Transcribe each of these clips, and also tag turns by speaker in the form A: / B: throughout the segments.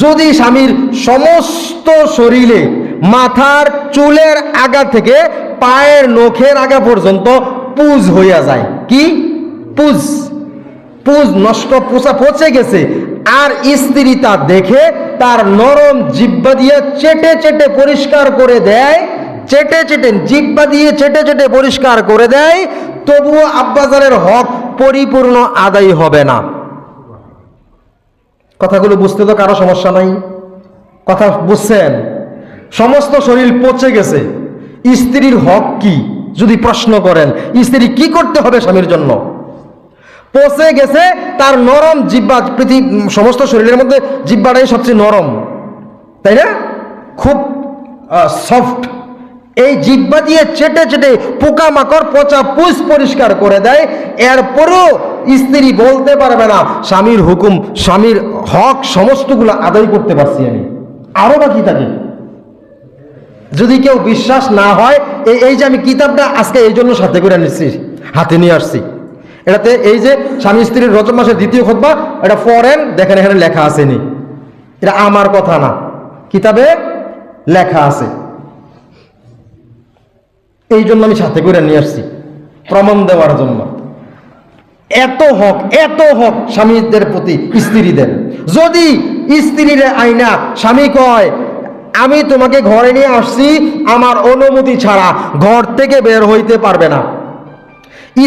A: যদি স্বামীর সমস্ত শরীরে মাথার চুলের আগা থেকে পায়ের নখের আগা পর্যন্ত পুজ হইয়া যায়, কি পুজ, পুজ নষ্ট পোষা পচে গেছে, আর স্ত্রী তা দেখে তার নরম জিহ্বা দিয়ে চেটে চেটে পরিষ্কার করে দেয়, চেটে চেটে জিহ্বা দিয়ে চেটে চেটে পরিষ্কার করে দেয়, তবুও আব্বাজানের হক পরিপূর্ণ আদায় হবে না। কথাগুলো বুঝতে তো কারো সমস্যা নাই? কথা বুঝছেন? সমস্ত শরীর পচে গেছে, স্ত্রীর হক কি যদি প্রশ্ন করেন, স্ত্রী কি করতে হবে স্বামীর জন্য? পচে গেছে, তার নরম জিহ্বা, সমস্ত শরীরের মধ্যে জিহ্বাটাই সবচেয়ে নরম, তাই না? খুব সফট। এই জিহ্বা দিয়ে চেটে চেটে পোকামাকড় পচা পুষ পরিষ্কার করে দেয়, এরপরও স্ত্রী বলতে পারবে না স্বামীর হুকুম, স্বামীর হক সমস্তগুলো আদায় করতে পারছি আমি, আরো বাকি থাকে। যদি কেউ বিশ্বাস না হয়, এই যে আমি কিতাবটা আজকে এই জন্য সাথে করে নিচ্ছি, হাতে নিয়ে আসছি, এটাতে এই যে স্বামী স্ত্রীর রজব মাসের দ্বিতীয় খুতবা, এটা পড়েন, দেখেন এখানে লেখা আসেনি, এটা আমার কথা না, কিতাবে লেখা আছে, এই জন্য আমি সাথে করে নিয়ে আসছি প্রমাণ দেওয়ার জন্য। এত হক স্বামীদের প্রতি স্ত্রীদের। যদি স্ত্রীর আইনা স্বামী কয় আমি তোমাকে ঘরে নিয়ে আসছি, আমার অনুমতি ছাড়া ঘর থেকে বের হইতে পারবে না,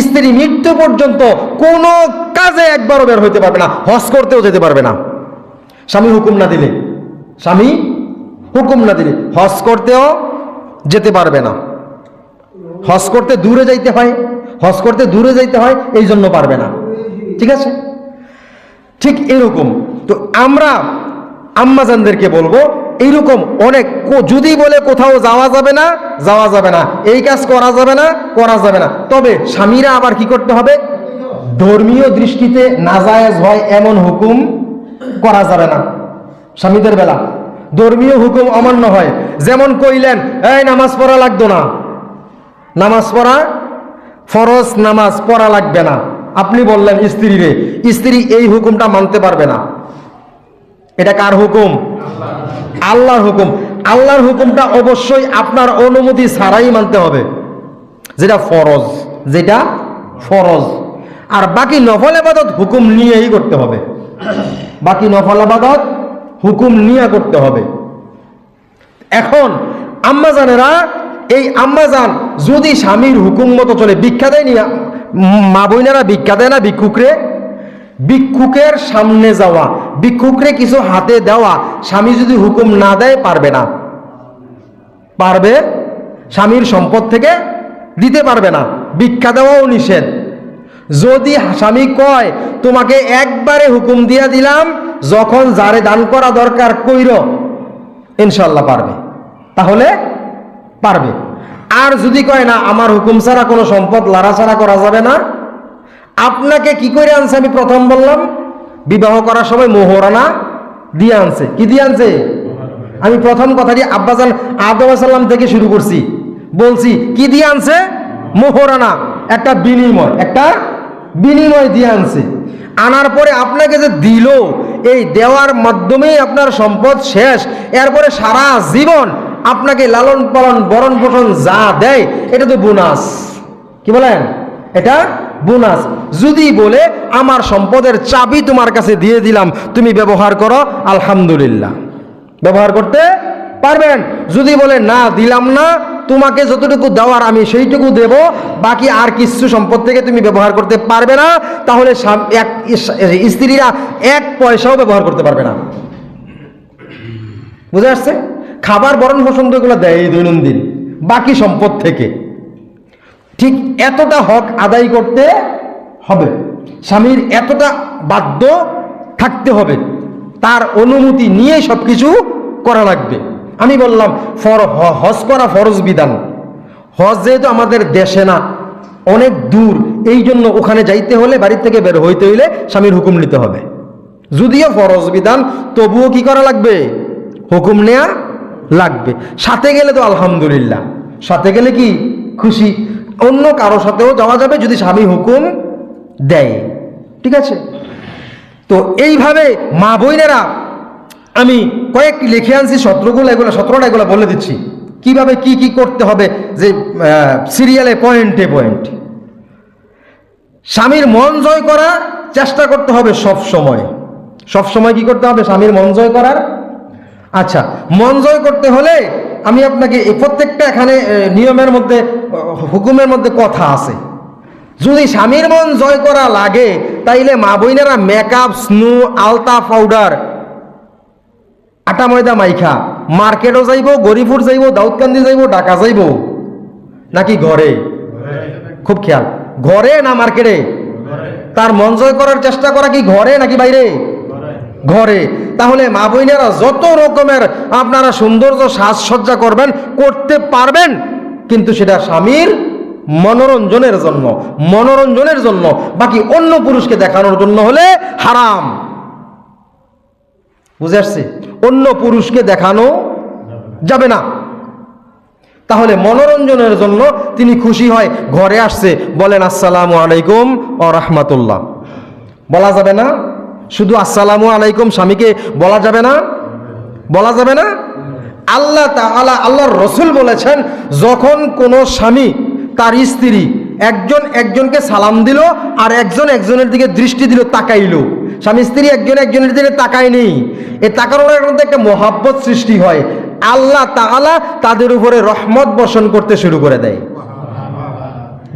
A: স্ত্রী মৃত্যু পর্যন্ত কোনো কাজে একবারও বের হইতে পারবে না, হজ করতেও যেতে পারবে না, স্বামী হুকুম না দিলে, স্বামী হুকুম না দিলে হজ করতেও যেতে পারবে না। হজ করতে দূরে যাইতে হয়, হজ করতে দূরে যাইতে হয়, এই জন্য পারবে না। ঠিক আছে? ঠিক এরকম তো আমরা আম্মাজানদেরকে বলবো, এইরকম অনেক, যদি বলে কোথাও যাওয়া যাবে না, যাওয়া যাবে না, এই কাজ করা যাবে না, করা যাবে না, তবে স্বামীরা আবার কি করতে হবে? ধর্মীয় দৃষ্টিতে নাজায়েজ হয় এমন হুকুম করা যাবে না। স্বামীদের বেলা ধর্মীয় হুকুম অমান্য হয়, যেমন কইলেন এই নামাজ পড়া লাগতো না, নামাজ পড়া ফরজ, নামাজ পড়া লাগবে না, আপনি বললেন স্ত্রীরে, স্ত্রী এই হুকুমটা মানতে পারবে না। এটা কার হুকুম? আল্লাহর হুকুম। আল্লাহর হুকুমটা অবশ্যই আপনার অনুমতি ছাড়াই মানতে হবে, যেটা ফরজ, যেটা ফরজ। আর বাকি নফল ইবাদত হুকুম নিয়েই করতে হবে, বাকি নফল ইবাদত হুকুম নিয়ে করতে হবে। এখন আম্মাজানেরা, এই আম্মাজান যদি স্বামীর হুকুম মতো চলে, ভিক্ষা দেয় নি মা বোনেরা, ভিক্ষা দেয় না ভিক্ষুকরে? ভিক্ষুকের সামনে যাওয়া, ভিক্ষুকরে কিছু হাতে দেওয়া, স্বামী যদি হুকুম না দেয় পারবে না, পারবে? স্বামীর সম্পদ থেকে দিতে পারবে না, ভিক্ষা দেওয়াও নিষেধ। যদি স্বামী কয় তোমাকে একবারে হুকুম দিয়ে দিলাম, যখন যারে দান করা দরকার কইর, ইনশাল্লাহ পারবে, তাহলে পারবে। আর যদি কয় না আমার হুকুম ছাড়া কোনো সম্পদ লাড়াছাড়া করা যাবে না, আপনাকে কি করে আনছে? আমি প্রথম বললাম বিবাহ করার সময় মোহরানা দিয়ে আনছে। কি দিয়ে আনছে? আমি প্রথম কথাটি আব্বাজান আদম আলাইহিস সালাম থেকে শুরু করছি, বলছি কি দিয়ে আনছে? মোহরানা, একটা বিনিময়, একটা বিনিময় দিয়ে আনছে। আনার পরে আপনাকে যে দিল, এই দেওয়ার মাধ্যমেই আপনার সম্পদ শেষ, এরপরে সারা জীবন আপনাকে লালন পালন বরণ পোষণ যা দেয়, এটা তো বোনাস। কি বলেন? এটা বোনাস। যদি বলে আমার সম্পদের চাবি তোমার কাছে দিয়ে দিলাম, তুমি ব্যবহার করো, আলহামদুলিল্লাহ, ব্যবহার করতে পারবেন। যদি বলে না দিলাম না, তোমাকে যতটুকু দেওয়ার আমি সেইটুকু দেব, বাকি আর কিছু সম্পদ থেকে তুমি ব্যবহার করতে পারবে না, তাহলে স্ত্রীরা এক পয়সাও ব্যবহার করতে পারবে না। বুঝে আসছে? খাবার বরণ পোষণ এগুলো দেয় এই দৈনন্দিন, বাকি সম্পদ থেকে। ঠিক এতটা হক আদায় করতে হবে, স্বামীর এতটা বাধ্য থাকতে হবে, তার অনুমতি নিয়ে সবকিছু করা লাগবে। আমি বললাম হজ করা ফরজ বিধান, হজ যেহেতু আমাদের দেশে না, অনেক দূর, এই জন্য ওখানে যাইতে হলে, বাড়ির থেকে বের হইতে হইলে স্বামীর হুকুম নিতে হবে। যদিও ফরজ বিধান, তবুও কি করা লাগবে? হুকুম নেয়া লাগবে। সাথে গেলে তো আলহামদুলিল্লাহ, সাথে গেলে কি খুশি, অন্য কারো সাথেও যাওয়া যাবে যদি স্বামী হুকুম দেয়। ঠিক আছে? তো এইভাবে মা বোনেরা আমি কয়েকটি লিখে আনছি, 17টা এগুলো বলে দিচ্ছি কিভাবে কি কি করতে হবে, যে সিরিয়ালে পয়েন্টে পয়েন্ট। স্বামীর মন জয় করার চেষ্টা করতে হবে সব সময় কি করতে হবে? স্বামীর মন জয় করার। আচ্ছা, মন জয় করতে হলে আমি আপনাকে এই প্রত্যেকটা এখানে নিয়মের মধ্যে, হুকুমের মধ্যে কথা আছে। যদি স্বামীর মন জয় করা লাগে তাইলে মা বোনেরা মেকআপ, স্নো, আলতা, পাউডার, আটা ময়দা মাইখা মার্কেটও যাইব, গরিপুর যাইব, দাউদকান্দি যাইব, ঢাকা যাইব, নাকি ঘরে? খুব খেয়াল, ঘরে না মার্কেটে? তার মন জয় করার চেষ্টা করা কি ঘরে নাকি বাইরে? ঘরে। তাহলে মা বোনেরা যত রকমের আপনারা সৌন্দর্য সাজসজ্জা করতে পারবেন, কিন্তু সেটা স্বামীর মনোরঞ্জনের জন্য, বাকি অন্য পুরুষকে দেখানোর জন্য হলে হারাম। বুঝে আসছে? অন্য পুরুষকে দেখানো যাবে না। তাহলে মনোরঞ্জনের জন্য তিনি খুশি হয়, ঘরে আসছে, বলেন আসসালামু আলাইকুম ওয়া রাহমাতুল্লাহ, বলা যাবে না? শুধু আসসালামু আলাইকুম স্বামীকে বলা যাবে না? আল্লাহ তাআলা, আল্লাহর রাসূল বলেছেন, যখন কোনো স্বামী তার স্ত্রী একজনকে সালাম দিল আর একজনের দিকে দৃষ্টি দিল, তাকাইল, স্বামী স্ত্রী একজনের দিকে তাকায়নি, এই তাকানোর মধ্যে একটা মহাব্বত সৃষ্টি হয়, আল্লাহ তাআলা তাদের উপরে রহমত বর্ষণ করতে শুরু করে দেয়।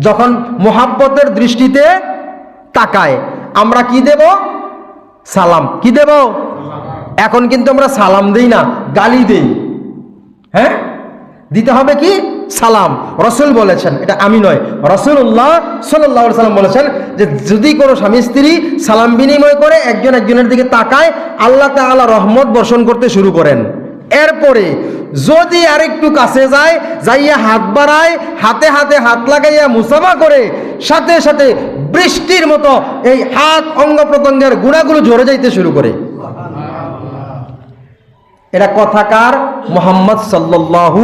A: যখন মহাব্বতের দৃষ্টিতে তাকায়, আমরা কি দেব? সালাম। কি দেব? এখন কিন্তু আমরা সালাম দেই না, গালি দেই। হ্যাঁ, দিতে হবে কি? সালাম। রাসূল বলেছেন, এটা আমি নয়, রাসূলুল্লাহ সাল্লাল্লাহু আলাইহি ওয়াসাল্লাম বলেছেন যে যদি কোনো স্বামী স্ত্রী সালাম বিনিময় করে একজনের দিকে তাকায়, আল্লাহ তাআলা রহমত বর্ষণ করতে শুরু করেন। এরপরে যদি আরেকটু কাছে যায়, যাইয়া হাত বাড়ায়, হাতে হাত লাগাইয়া মুসাফা করে, সাথে সাথে বৃষ্টির মতো এই হাত অঙ্গ প্রত্যঙ্গের গুণাগুলো ঝরে যাইতে শুরু করে। এটা কথাকার? মুহাম্মদ সাল্লাল্লাহু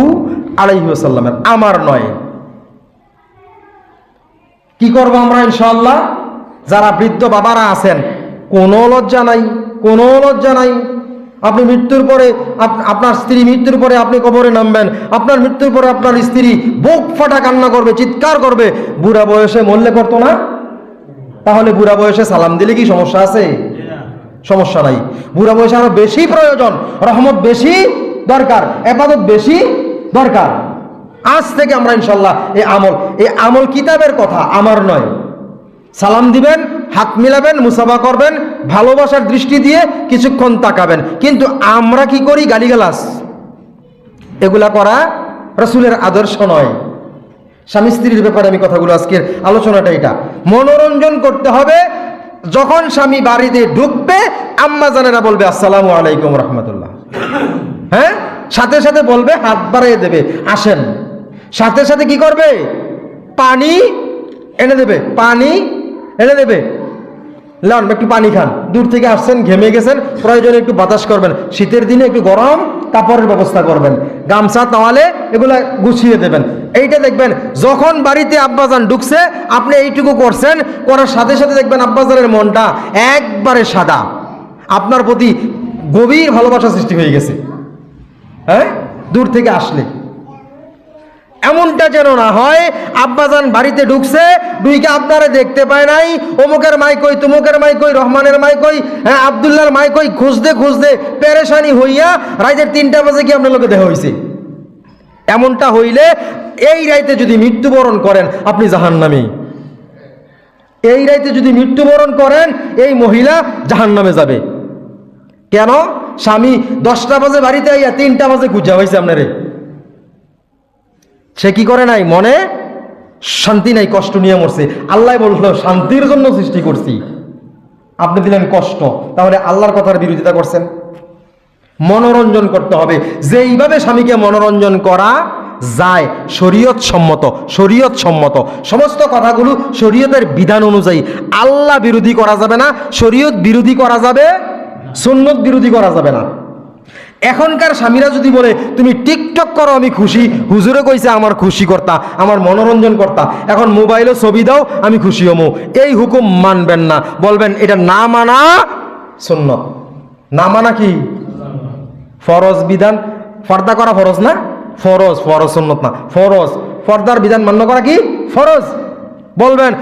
A: আলাইহি ওয়াসাল্লামের, আমার নয়। কি করব আমরা? ইনশাআল্লাহ যারা বৃদ্ধ বাবারা আছেন, কোনো লজ্জা নাই। আপনি মৃত্যুর পরে, আপনার স্ত্রী মৃত্যুর পরে আপনি কবরে নামবেন, আপনার মৃত্যুর পরে আপনার স্ত্রী বুক ফাটা কান্না করবে, চিৎকার করবে। বুড়া বয়সে মরলে করতো না? তাহলে বুড়া বয়সে সালাম দিলে কি সমস্যা আছে? সমস্যা নাই। বুড়া বয়সে আরো বেশি প্রয়োজন, রহমত বেশি দরকার, ইবাদত বেশি দরকার। আজ থেকে আমরা ইনশাআল্লাহ এই আমল কিতাবের কথা, আমার নয়। সালাম দিবেন, হাত মিলাবেন, মুসাফা করবেন, ভালোবাসার দৃষ্টি দিয়ে কিছুক্ষণ তাকাবেন। কিন্তু আমরা কি করি? গালিগালাজ। এগুলা করা রাসূলের আদর্শ নয়। স্বামী স্ত্রীর ব্যাপারে আমি কথাগুলো, আজকের আলোচনাটা এটা। মনোরঞ্জন করতে হবে। যখন স্বামী বাড়িতে ঢুকবে, আম্মা জানেরা বলবে আসসালামু আলাইকুম রাহমাতুল্লাহ, হ্যাঁ, সাথে সাথে বলবে, হাত বাড়িয়ে দেবে, আসেন। সাথে সাথে কি করবে? পানি এনে দেবে, লন একটু পানি খান। দূর থেকে আসছেন, ঘেমে গেছেন, প্রয়োজনে একটু বাতাস করবেন। শীতের দিনে একটু গরম কাপড়ের ব্যবস্থা করবেন, গামছা তাওয়ালে এগুলা গুছিয়ে দেবেন। এইটা দেখবেন, যখন বাড়িতে আব্বাজান ঢুকছে, আপনি এইটুকু করছেন, করার সাথে সাথে দেখবেন আব্বাজানের মনটা একবারে সাদা, আপনার প্রতি গভীর ভালোবাসা সৃষ্টি হয়ে গেছে। হ্যাঁ, দূর থেকে আসলে এমনটা যেন না হয় আব্বাজান বাড়িতে ঢুকছে, দুইকে আপনারা দেখতে পায় নাই, অমুকের মাই কই, তুমুকের মাই কই, রহমানের মাই কই, হ্যাঁ আব্দুল্লাহর মাই কই, খুঁজতে পেরেশানি হইয়া রাইতের 3টা বাজে কি আপনার লোকে দেখা হয়েছে। এমনটা হইলে এই রাইতে যদি মৃত্যুবরণ করেন, আপনি জাহান্নামী। এই রাইতে যদি মৃত্যুবরণ করেন, এই মহিলা জাহান্নামে যাবে। কেন? স্বামী 10টা বাজে বাড়িতে আইয়া 3টা বাজে খুঁজা হয়েছে আপনারে। সে কি করে নাই? মনে শান্তি নাই, কষ্ট নিয়ে মরছে। আল্লাহ বলল শান্তির জন্য সৃষ্টি করছি, আপনি দিলেন কষ্ট। তাহলে আল্লাহর কথার বিরোধিতা করছেন। মনোরঞ্জন করতে হবে। যেইভাবে স্বামীকে মনোরঞ্জন করা যায়, শরীয়ত সম্মত সমস্ত কথাগুলো শরীয়তের বিধান অনুযায়ী। আল্লাহ বিরোধী করা যাবে না, শরীয়ত বিরোধী করা যাবে, সুন্নত বিরোধী করা যাবে না। এখনকার স্বামীরা যদি বলে তুমি টিকটক করো আমি খুশি, হুজুরে কইছে আমার খুশি কর্তা, আমার মনোরঞ্জন কর্তা, এখন মোবাইলে ছবি দাও আমি খুশি হমু, এই হুকুম মানবেন না। বলবেন এটা না মানা সুন্নত, না মানা কি ফরজ বিধান, পর্দা করা ফরজ না? ফরজ, ফরজ সুন্নত না, ফরজ। পর্দার বিধান মান্য করা কি ফরজ? বলবেন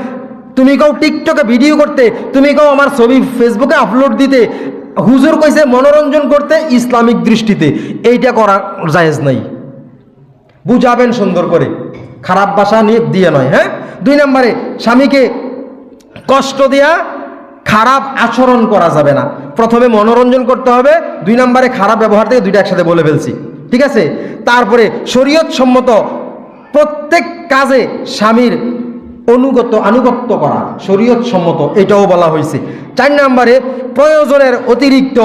A: তুমি কেউ টিকটকে ভিডিও করতে, তুমি কেউ আমার ছবি ফেসবুকে আপলোড দিতে, হুজুর কইছে মনোরঞ্জন করতে ইসলামিক দৃষ্টিতে, এইটা করা জায়েজ নাই। বুঝাবেন সুন্দর করে, খারাপ ভাষা নিয়ে দিয়ে নয়। হ্যাঁ, 2 নম্বরে স্বামীকে কষ্ট দেয়া, খারাপ আচরণ করা যাবে না। প্রথমে মনোরঞ্জন করতে হবে, 2 নম্বরে খারাপ ব্যবহার থেকে, দুইটা একসাথে বলে ফেলছি, ঠিক আছে? তারপরে শরীয়ত সম্মত প্রত্যেক কাজে স্বামীর আনুগত্য করা শরীয়ত সম্মত, এটাও বলা হয়েছে। 4 নম্বরে প্রয়োজনের অতিরিক্ত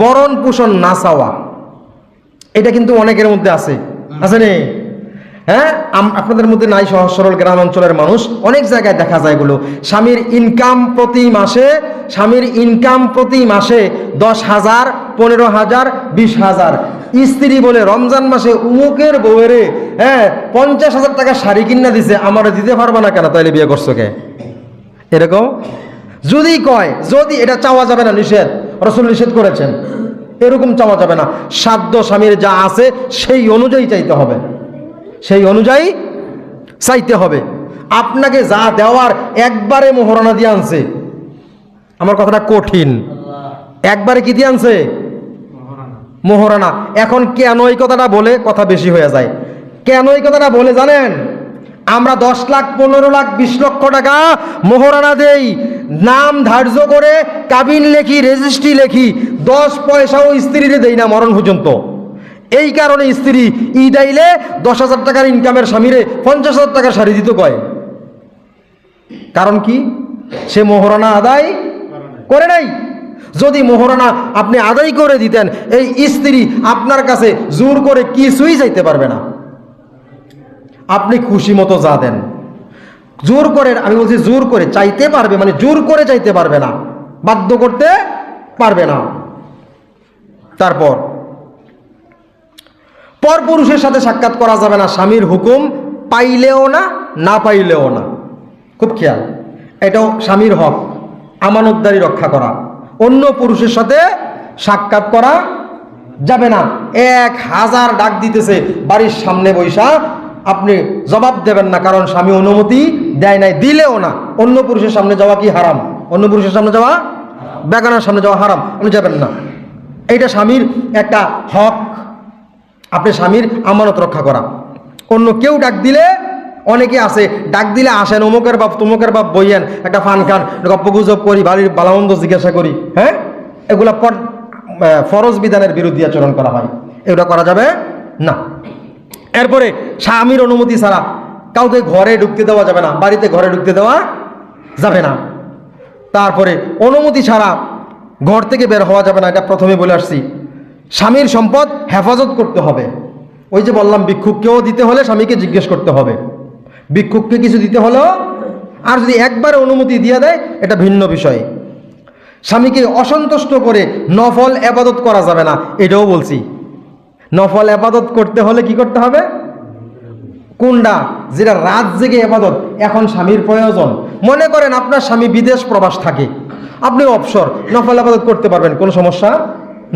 A: বরণ পোষণ না চাওয়া, এটা কিন্তু অনেকের মধ্যে আছে নে? হ্যাঁ, আপনাদের মধ্যে নাই, সহজ সরল গ্রাম অঞ্চলের মানুষ, অনেক জায়গায় দেখা যায় এগুলো। স্বামীর ইনকাম প্রতি মাসে 10,000, 15,000, 20,000। স্ত্রী বলে রমজান মাসে উমুকের বউয়েরে 50,000 টাকা শাড়ি কিনা দিছে, আমার দিতে পারবা না কেন, তাইলে বিয়ে করছো কে? এরকম যদি কয়, যদি এটা চাওয়া যাবে না, নিষেধ, রাসূল নিষেধ করেছেন, এরকম চাওয়া যাবে না। সাধ্য স্বামীর যা আছে সেই অনুযায়ী চাইতে হবে, সেই অনুযায়ী চাইতে হবে। আপনাকে যা দেওয়ার একবারে মোহরানা দিয়ে আনছে, আমার কথাটা কঠিন, একবারে কি দিয়ে আনছে? মোহরানা। এখন কেন এই কথাটা বলে কথা বেশি হয়ে যায়? কেন এই কথাটা বলে জানেন? আমরা 10 লাখ, 15 লাখ, 20 লক্ষ টাকা মোহরানা দেই, নাম ধার্য করে কাবিন লেখি, রেজিস্ট্রি লেখি, 10 পয়সাও স্ত্রীরে দেই না মরণ পর্যন্ত। এই কারণে স্ত্রী ঈদ আইলে 10,000 টাকার ইনকামের স্বামীরে 50,000 টাকার শাড়ি দিতে কয়। কারণ কি? সে মোহরানা আদায় করে নাই। যদি মোহরানা আপনি আদায় করে দিতেন, এই স্ত্রী আপনার কাছে জোর করে কিছুই চাইতে পারবে না। আপনি খুশি মতো যা দেন, জোর করে, আমি বলছি জোর করে চাইতে পারবে, মানে জোর করে চাইতে পারবে না, বাধ্য করতে পারবে না। তারপর পরপুরুষের সাথে সাক্ষাৎ করা যাবে না, স্বামীর হুকুম পাইলেও না, না পাইলেও না। খুব খেয়াল, এটাও স্বামীর হক, আমানতদারি রক্ষা করা। অন্য পুরুষের সাথে সাক্ষাৎ করা যাবে না। 1000 ডাক দিতেছে বাড়ির সামনে বৈশা, আপনি জবাব দেবেন না, কারণ স্বামী অনুমতি দেয় নাই, দিলেও না। অন্য পুরুষের সামনে যাওয়া কি হারাম? অন্য পুরুষের সামনে যাওয়া, বেগানার সামনে যাওয়া হারাম, আপনি যাবেন না। এইটা স্বামীর একটা হক, আপনি স্বামীর আমানত রক্ষা করা। অন্য কেউ ডাক দিলে, অনেকে আছে ডাক দিলে আসেন, অমুকের বাপ তমুকের বাপ বইয়েন, একটা ফান খান, গপ্প গুজব করি, বাড়ির বালামন্দ জিজ্ঞাসা করি। হ্যাঁ, এগুলা ফরজ বিধানের বিরুদ্ধে আচরণ করা হয়, এগুলো করা যাবে না। এরপরে স্বামীর অনুমতি ছাড়া কাউকে ঘরে ঢুকতে দেওয়া যাবে না, বাড়িতে ঘরে ঢুকতে দেওয়া যাবে না। তারপরে অনুমতি ছাড়া ঘর থেকে বের হওয়া যাবে না, এটা প্রথমে বলে আসছি। স্বামীর সম্পদ হেফাজত করতে হবে। ওই যে বললাম, ভিক্ষুককেও দিতে হলে স্বামীকে জিজ্ঞেস করতে হবে, ভিক্ষুককে কিছু দিতে হলেও। আর যদি একবারে অনুমতি দিয়ে দেয়, এটা ভিন্ন বিষয়। স্বামীকে অসন্তুষ্ট করে নফল ইবাদত করা যাবে না, এটাও বলছি। নফল ইবাদত করতে হলে কি করতে হবে? কোনটা? যেটা রাত জেগে ইবাদত, এখন স্বামীর প্রয়োজন। মনে করেন আপনার স্বামী বিদেশ প্রবাস থাকে, আপনি অবসর, নফল ইবাদত করতে পারবেন, কোনো সমস্যা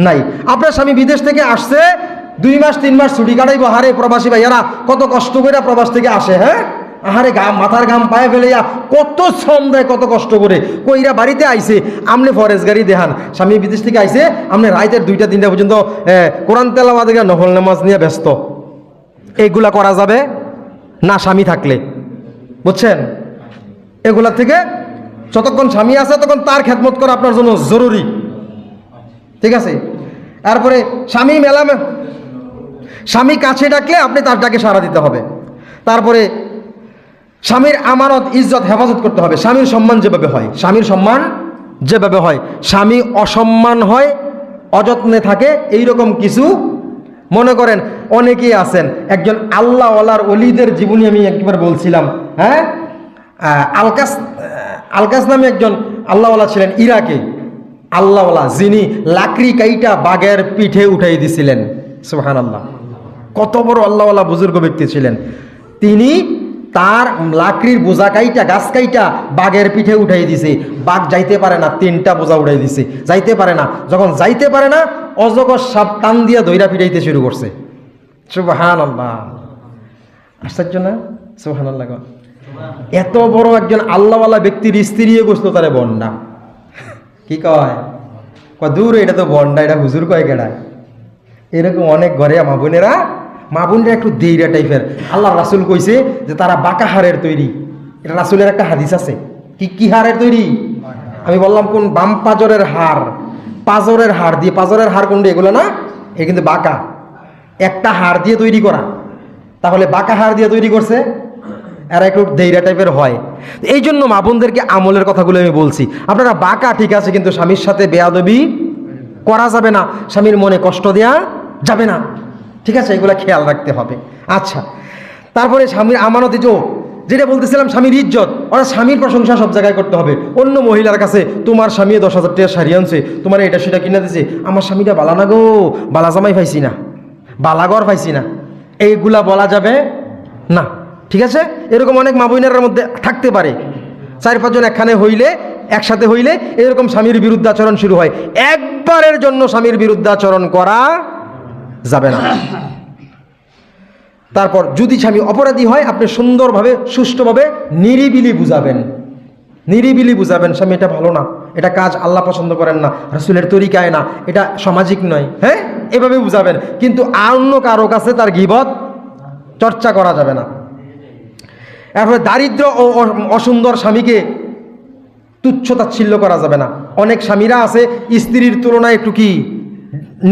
A: নাই। আপনার স্বামী বিদেশ থেকে আসছে, 2 মাস 3 মাস ছুটি কাটাইবো, হারে প্রবাসী ভাইয়ারা কত কষ্ট করে প্রবাস থেকে আসে। হ্যাঁ, আহারে মাথার ঘাম পায়ে ফেলেয়া কত শ্রম দেয়, কত কষ্ট করে কইরা বাড়িতে আইছে। আপনি ফরেজ গাড়ি দেখান, স্বামী বিদেশ থেকে আইছে, আপনি রাইতের 2টা 3টা পর্যন্ত কোরআন তেলাওয়াত থেকে নফল নামাজ নিয়ে ব্যস্ত। এইগুলা করা যাবে না স্বামী থাকলে, বুঝছেন? এগুলা থেকে যতক্ষণ স্বামী আছে তখন তার খেদমত করা আপনার জন্য জরুরি, ঠিক আছে? তারপরে স্বামী কাছে ডাকলে আপনি তার ডাকে সাড়া দিতে হবে। তারপরে স্বামীর আমানত ইজ্জত হেফাজত করতে হবে। স্বামীর সম্মান যেভাবে হয়, স্বামীর সম্মান যেভাবে হয়, স্বামী অসম্মান হয়, অযত্নে থাকে, এইরকম কিছু। মনে করেন অনেকেই আছেন, একজন আল্লাহওয়ালার ওলিদের জীবনী আমি একবার বলছিলাম। হ্যাঁ, আলকাস নামে একজন আল্লাহওয়ালা ছিলেন ইরাকে, আল্লাহওয়ালা, যিনি লাকড়ি কাইটা বাঘের পিঠে উঠাই দিছিলেন। সুবহানাল্লাহ, কত বড় আল্লাহওয়ালা বুজুর্গ ব্যক্তি ছিলেন। তিনি তার লাকড়ির বোঝা কাইটা, গাছ কাইটা বাঘের পিঠে উঠাই দিছে। বাঘ যাইতে পারে না, 3টা বোঝা উঠাই দিছে, যাইতে পারে না। যখন যাইতে পারে না, অজগর সাপ টান দিয়া দইরা পিটাইতে শুরু করছে। সুবহানাল্লাহ, আশ্চর্য না? সুবহানাল্লাহ। এত বড় একজন আল্লাহওয়ালা ব্যক্তির স্ত্রীও বসলো তারে বন্ডা। কি কয়? দূর, এটা তো বন্ডা, এটা হুজুর কয় কেডায়। এরকম অনেক ঘরে মা বোনেরা একটু দেইরা টাইপের। আল্লাহ রাসূল কইছে যে তারা বাঁকা হাড়ের তৈরি। এটা রাসূলের একটা হাদিস আছে। কি হাড়ের তৈরি? আমি বললাম কোন? বাম পাজরের হাড়, পাজরের হাড় দিয়ে। পাজরের হাড় কোনটা? এগুলো না, এ কিন্তু বাঁকা, একটা হাড় দিয়ে তৈরি করা। তাহলে বাঁকা হাড় দিয়ে তৈরি করছে, এরা একটু দেইরা টাইপের হয়। এই জন্য মা বোনদেরকে আমলের কথাগুলো আমি বলছি। আপনারা বাঁকা ঠিক আছে, কিন্তু স্বামীর সাথে বেয়াদবি করা যাবে না, স্বামীর মনে কষ্ট দেয়া যাবে না, ঠিক আছে? এগুলো খেয়াল রাখতে হবে। আচ্ছা, তারপরে স্বামীর আমানতে, যেটা বলতেছিলাম, স্বামীর ইজ্জত। ওরা স্বামীর প্রশংসা সব জায়গায় করতে হবে। অন্য মহিলার কাছে তোমার স্বামী 10,000 টাকা শাড়ি আনছে, তোমার এটা সেটা কিনে দিছে, আমার স্বামীটা বালা না গো, বালা জামাই পাইছি না, বালাঘর পাইছি না, এইগুলা বলা যাবে না, ঠিক আছে? এরকম অনেক মা বোনেরার মধ্যে থাকতে পারে। 4-5 জন একসাথে হইলে এরকম স্বামীর বিরুদ্ধাচরণ শুরু হয়। একবারের জন্য স্বামীর বিরুদ্ধাচরণ করা যাবে না। তারপর যদি স্বামী অপরাধী হয়, আপনি সুন্দরভাবে সুষ্ঠুভাবে নিরিবিলি বুঝাবেন, স্বামী এটা ভালো না, এটা কাজ আল্লাহ পছন্দ করেন না, রাসূলের তরিকায় না, এটা সামাজিক নয়, হ্যাঁ, এভাবে বুঝাবেন। কিন্তু অন্য কারো কাছে তার গীবত চর্চা করা যাবে না। এরপরে দারিদ্র ও অসুন্দর স্বামীকে তুচ্ছ তাচ্ছিল্য করা যাবে না। অনেক স্বামীরা আছে স্ত্রীর তুলনায় একটু কি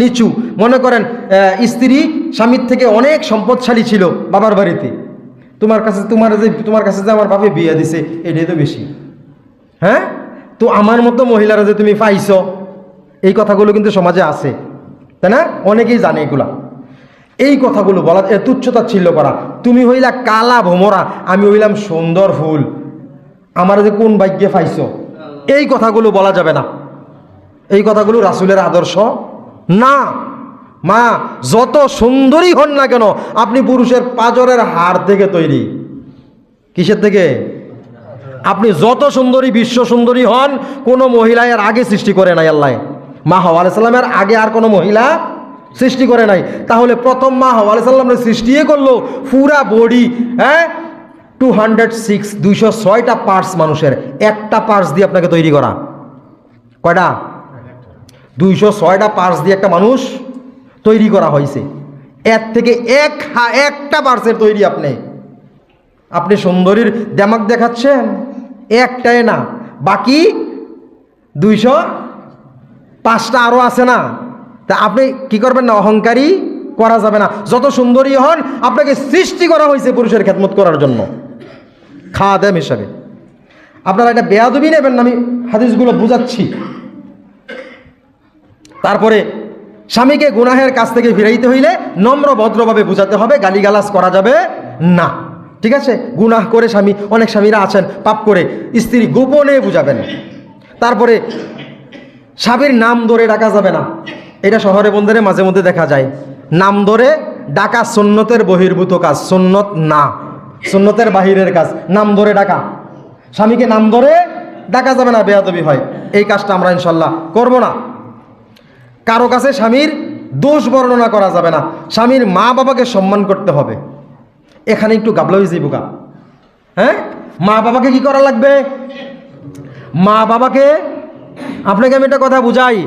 A: নিচু, মনে করেন স্ত্রী স্বামীর থেকে অনেক সম্পদশালী ছিল বাবার বাড়িতে, তোমার কাছে যে আমার বাপে বিয়ে দিছে এটাই তো বেশি, হ্যাঁ, তো আমার মতো মহিলারা যে তুমি পাইছ, এই কথাগুলো কিন্তু সমাজে আছে, তাই না? অনেকেই জানে এগুলা। এই কথাগুলো বলা, তুচ্ছতাচ্ছিল্য করা। তুমি হইলা কালা ভোমরা, আমি হইলাম সুন্দর ফুল, আমার যে কোন ভাগ্যে পাইছ, এই কথাগুলো বলা যাবে না। এই কথাগুলো রাসূলের আদর্শ না। মা, যত সুন্দরী হন না কেন, আপনি পুরুষের পাজরের হাড় থেকে তৈরি। কিসের থেকে? আপনি যত সুন্দরী, বিশ্ব সুন্দরী হন, কোনো মহিলা এর আগে সৃষ্টি করে নাই আল্লাহ। মা হাওয়া আলাইহিস সালামের আগে আর কোনো মহিলা সৃষ্টি করে নাই। তাহলে প্রথম মা হাওয়া আলাইহিস সালামের সৃষ্টিয়ে করলো পুরা বডি, হ্যাঁ, 206টা পার্টস মানুষের, একটা পার্টস দিয়ে আপনাকে তৈরি করা। কয়টা? 206টা পার্টস দিয়ে একটা মানুষ তৈরি করা হয়েছে। এর থেকে একটা পার্টসের তৈরি আপনি সুন্দরীর দেমাক দেখাচ্ছেন, একটাই না, বাকি 205টা আরও আছে না? তা আপনি কি করবেন না? অহংকারী করা যাবে না। যত সুন্দরী হন, আপনাকে সৃষ্টি করা হয়েছে পুরুষের খেদমত করার জন্য, খাদেম হিসাবে। আপনারা এটা বেয়াদবি নেবেন না, আমি হাদিসগুলো বুঝাচ্ছি। তারপরে স্বামীকে গুনাহের কাছ থেকে ফিরাইতে হইলে নম্র ভদ্রভাবে বুঝাতে হবে, গালিগালাজ করা যাবে না, ঠিক আছে? গুনাহ করে অনেক স্বামীরা আছেন পাপ করে, স্ত্রী গোপনে বুঝাবেন। তারপরে স্বামীর নাম ধরে ডাকা যাবে না। এটা শহরে বন্দরে মাঝে মধ্যে দেখা যায়। নাম ধরে ডাকা সুন্নতের বহির্ভূত কাজ, সুন্নত না, সুন্নতের বাহিরের কাজ। নাম ধরে ডাকা, স্বামীকে নাম ধরে ডাকা যাবে না, বেয়াদবি হয়। এই কাজটা আমরা ইনশাল্লাহ করব না। কারো কাছে স্বামীর দোষ বর্ণনা করা যাবে না। স্বামীর মা বাবাকে সম্মান করতে হবে। এখানে একটু গাবলা হয়ে যাইব গা, হ্যাঁ? মা বাবাকে কি করা লাগবে? মা বাবাকে, আপনাকে আমি একটা কথা বুঝাই।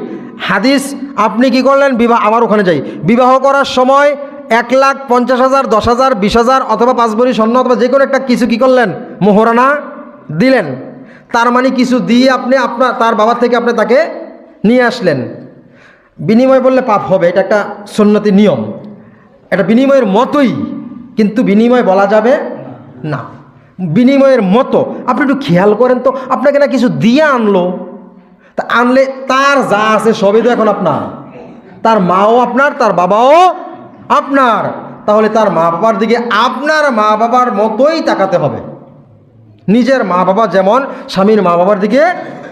A: হাদিস, আপনি কি করলেন? আবার ওখানে যাই। বিবাহ করার সময় 1,50,000, 10,000, 20,000 অথবা 5 ভরি স্বর্ণ অথবা যে কোনো একটা কিছু কি করলেন? মোহরানা দিলেন। তার মানে কিছু দিয়ে আপনি তার বাবা থেকে আপনি তাকে নিয়ে আসলেন। বিনিময় বললে পাপ হবে, এটা একটা সুন্নতি নিয়ম, এটা বিনিময়ের মতোই, কিন্তু বিনিময় বলা যাবে না। বিনিময়ের মতো আপনি একটু খেয়াল করেন তো, আপনাকে না কিছু দিয়ে আনলো, তা আনলে তার যা আছে সবই তো এখন আপনার, তার মাও আপনার, তার বাবাও আপনার। তাহলে তার মা বাবার দিকে আপনার মা বাবার মতোই তাকাতে হবে। নিজের মা বাবা যেমন, স্বামীর মা বাবার দিকে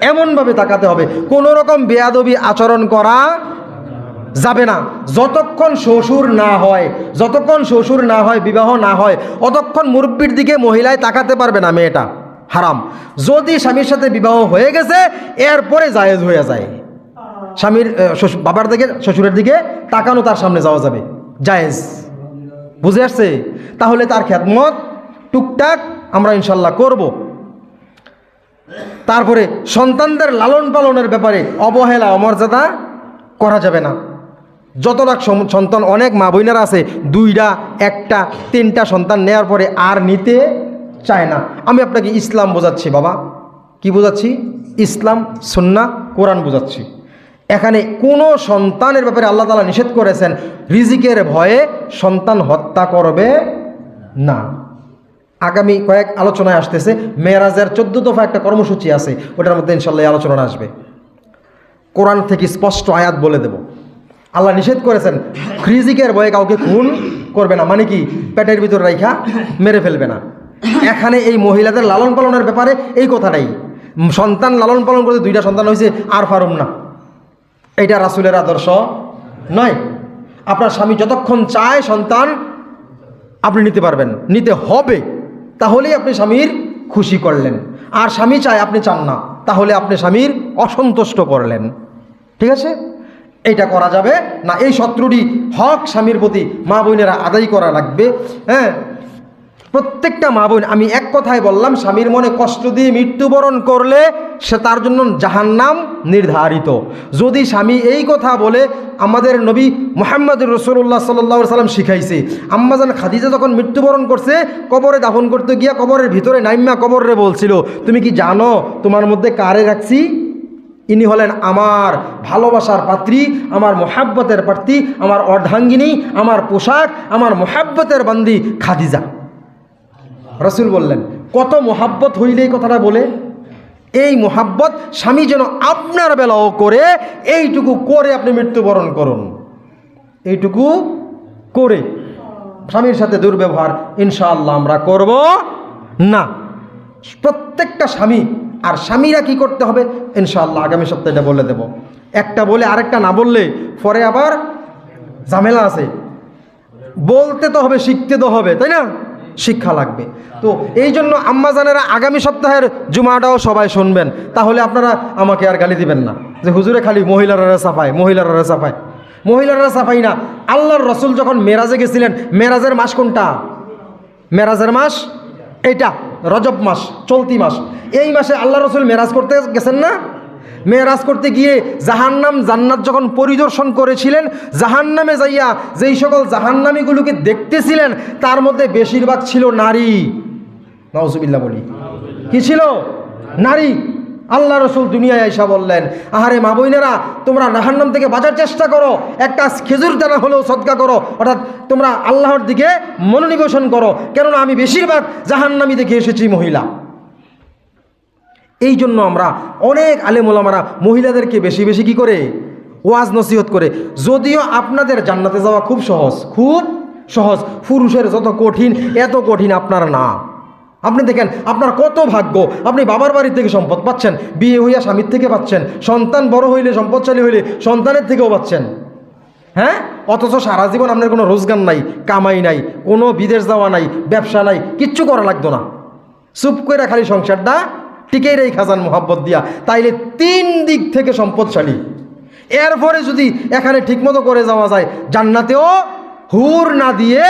A: এমনভাবে তাকাতে হবে। কোনো রকম বেয়াদবি আচরণ করা যাবে না। যতক্ষণ শ্বশুর না হয়, বিবাহ না হয়, অতক্ষণ মুরব্বির দিকে মহিলায় তাকাতে পারবে না, মেয়েটা হারাম। যদি স্বামীর সাথে বিবাহ হয়ে গেছে, এরপরে জায়েজ হয়ে যায়। স্বামীর বাবার দিকে শ্বশুরের দিকে তাকানো তার সামনে যাওয়া যাবে, জায়েজ। বুঝে আসছে? তাহলে তার খেদমত টুকটাক আমরা ইনশাল্লাহ করব। তারপরে সন্তানদের লালন পালনের ব্যাপারে অবহেলা অমর্যাদা করা যাবে না। যত লাখ সন্তান, অনেক মা বোনেরা আছে 2টা 1টা 3টা সন্তান নেওয়ার পরে আর নিতে চায় না। আমি আপনাকে ইসলাম বোঝাচ্ছি বাবা, কি বোঝাচ্ছি? ইসলাম, সুন্নাহ, কোরআন বোঝাচ্ছি। এখানে কোনো সন্তানের ব্যাপারে আল্লাহ তাআলা নিষেধ করেছেন রিজিকের ভয়ে সন্তান হত্যা করবে না। আগামী কয়েক আলোচনায় আসতেছে, মেরাজের 14 দফা একটা কর্মসূচি আছে, ওটার মধ্যে ইনশাল্লাহ এই আলোচনা আসবে। কোরআন থেকে স্পষ্ট আয়াত বলে দেব। আল্লাহ নিষেধ করেছেন রিজিকের ভয়ে কাউকে খুন করবে না, মানে কি পেটের ভিতর রাইখা মেরে ফেলবে না। এখানে এই মহিলাদের লালন পালনের ব্যাপারে এই কথাটাই, সন্তান লালন পালন করতে 2টা সন্তান হয়েছে আর পারুম না, এটা রাসূলের আদর্শ নয়। আপনার স্বামী যতক্ষণ চায় সন্তান আপনি নিতে পারবেন, নিতে হবে, তাহলেই আপনি স্বামীর খুশি করলেন। আর স্বামী চায় আপনি চান না, তাহলে আপনি স্বামীর অসন্তুষ্ট করলেন। ঠিক আছে? এইটা করা যাবে না। এই 17টি হক স্বামীর প্রতি মা বোনেরা আদায় করা লাগবে। হ্যাঁ, প্রত্যেকটা মা বোন, আমি এক কথায় বললাম, স্বামীর মনে কষ্ট দিয়ে মৃত্যুবরণ করলে সে তার জন্য জাহান্নাম নির্ধারিত। যদি স্বামী এই কথা বলে, আমাদের নবী মুহাম্মদুর রাসূলুল্লাহ সাল্লাল্লাহু আলাইহি ওয়াসাল্লাম শিখাইছে, আম্মাজান খাদিজা যখন মৃত্যুবরণ করছে, কবরে দাফন করতে গিয়া কবরের ভিতরে নাইম্মা কবরে বলছিল, তুমি কি জানো তোমার মধ্যে কারে রাখছি? ইনি হলেন আমার ভালোবাসার পাত্রী, আমার মোহাব্বতের প্রার্থী, আমার অর্ধাঙ্গিনী, আমার পোশাক, আমার মোহাব্বতের বান্দি খাদিজা। রাসূল বললেন, কত মোহাব্বত হইলে এই কথাটা বলে। এই মোহাব্বত স্বামী যেন আপনার বেলাও করে, এইটুকু করে আপনি মৃত্যুবরণ করুন। এইটুকু করে স্বামীর সাথে দুর্ব্যবহার ইনশাআল্লাহ আমরা করব না। প্রত্যেকটা স্বামী, আর স্বামীরা কি করতে হবে ইনশাআল্লাহ আগামী সপ্তাহে এটা বলে দেব। একটা বলে আরেকটা না বললে পরে আবার ঝামেলা আছে। বলতে তো হবে, শিখতে তো হবে, তাই না? শিক্ষা লাগবে। তো এই জন্য আম্মাজানেরা আগামী সপ্তাহের জুমাটাও সবাই শুনবেন, তাহলে আপনারা আমাকে আর গালি দিবেন না যে হুজুরে খালি মহিলারা সাফায়, মহিলারা সাফায়। মহিলারা সাফাই না। আল্লাহর রাসূল যখন মেরাজে গেছিলেন, মেরাজের মাস কোনটা? মেরাজের মাস এইটা রজব মাস, চলতি মাস। এই মাসে আল্লাহ রাসূল মেরাজ করতে গেছেন না? মেরাজ করতে গিয়ে জাহান্নাম জান্নাত যখন পরিদর্শন করেছিলেন, জাহান্নামে যাইয়া যেই সকল জাহান্নামীগুলোকে দেখতেছিলেন তার মধ্যে বেশিরভাগ ছিল নারী। নাউজুবিল্লাহ বলি, কি ছিল? নারী। আল্লাহ রাসূল দুনিয়ায় আইসা বললেন, আহারে মা বোনেরা, তোমরা জাহান্নাম থেকে বাঁচার চেষ্টা করো, একটা খেজুর দানা হলেও সদকা করো, অর্থাৎ তোমরা আল্লাহর দিকে মনোনিবেশন করো, কেননা আমি বেশিরভাগ জাহান্নামী দেখে এসেছি মহিলা। এই জন্য আমরা অনেক আলেম ওলামারা মহিলাদেরকে বেশি বেশি কি করে ওয়াজ নসিহত করে। যদিও আপনাদের জান্নাতে যাওয়া খুব সহজ, খুব সহজ, পুরুষের যত কঠিন এত কঠিন আপনার না। আপনি দেখেন আপনার কত ভাগ্য, আপনি বাবার বাড়ির থেকে সম্পদ পাচ্ছেন, বিয়ে হইয়া স্বামীর থেকে পাচ্ছেন, সন্তান বড় হইলে সম্পদশালী হইলে সন্তানের থেকেও পাচ্ছেন। হ্যাঁ, অথচ সারা জীবন আপনার কোনো রোজগার নাই, কামাই নাই, কোনো বিদেশ যাওয়া নাই, ব্যবসা নাই, কিচ্ছু করা লাগতো না, চুপ করে খালি সংসারটা টিকেই রেই খাজান মোহাব্বত দিয়া, তাইলে 3 দিক থেকে সম্পদশালী। এরপরে যদি এখানে ঠিকমতো করে যাওয়া যায়, জান্নাতেও হুর না দিয়ে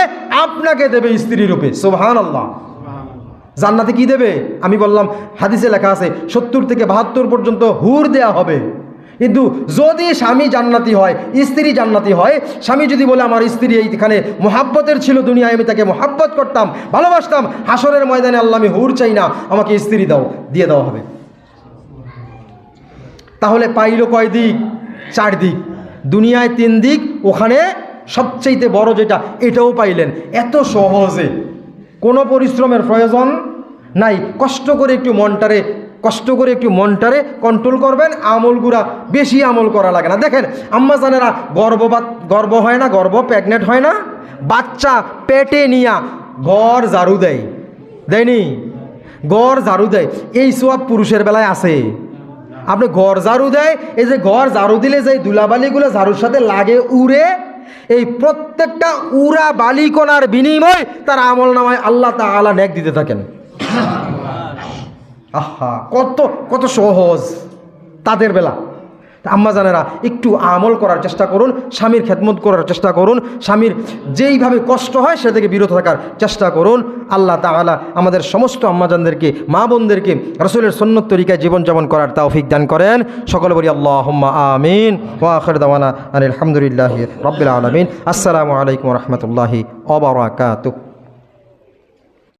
A: আপনাকে দেবে স্ত্রী রূপে। সুবহানাল্লাহ। জান্নাতে কি দেবে? আমি বললাম হাদিসে লেখা আছে 70 থেকে 72 পর্যন্ত হুর দেয়া হবে। কিন্তু যদি স্বামী জান্নাতি হয়, স্ত্রী জান্নাতি হয়, স্বামী যদি বলে আমার স্ত্রী এইখানে মোহাব্বতের ছিল, দুনিয়ায় আমি তাকে মোহাব্বত করতাম, ভালোবাসতাম, হাসরের ময়দানে আল্লাহ আমি হুর চাই না, আমাকে স্ত্রী দাও, দিয়ে দেওয়া হবে। তাহলে পাইল কয় দিক? 4 দিক। দুনিয়ায় 3 দিক, ওখানে সবচেয়ে বড় যেটা, এটাও পাইলেন এত সহজে, কোনো পরিশ্রমের প্রয়োজন নাই। কষ্ট করে একটু মনটারে কন্ট্রোল করবেন, আমলগুলা বেশি আমল করা লাগে না। দেখেন আম্মাজানেরা গর্ব হয় না, প্রেগনেন্ট হয় না, বাচ্চা পেটে নিয়া ঘর ঝাড়ু দেয়, দেয়নি? ঘর ঝাড়ু দেয়, এই সওয়াব পুরুষের বেলায় আছে। আপনি ঘর ঝাড়ু দেয়, এই যে ঘর ঝাড়ু দিলে যে ধুলাবালিগুলো ঝাড়ুর সাথে লাগে উড়ে, এই প্রত্যেকটা উড়া বালিকণার বিনিময় তার আমল নামায় আল্লাহ তাআলা নেক দিতে থাকেন। আহা, কত কত সহজ তাদের বেলা। আম্মা জানেরা একটু আমল করার চেষ্টা করুন, স্বামীর খেদমত করার চেষ্টা করুন, স্বামীর যেইভাবে কষ্ট হয় সে থেকে বিরত থাকার চেষ্টা করুন। আল্লাহ তাআলা আমাদের সমস্ত আম্মাজানদেরকে, মা বোনদেরকে রাসূলের সুন্নত তরিকায় জীবনযাপন করার তৌফিক দান করেন। সকলে বলি আল্লাহুম্মা আমিন। ওয়া আখির দাওয়ানা আনিল হামদুলিল্লাহি রাব্বিল আলামিন। আসসালামু আলাইকুম ওয়া রাহমাতুল্লাহি ওয়া বারাকাতুহু।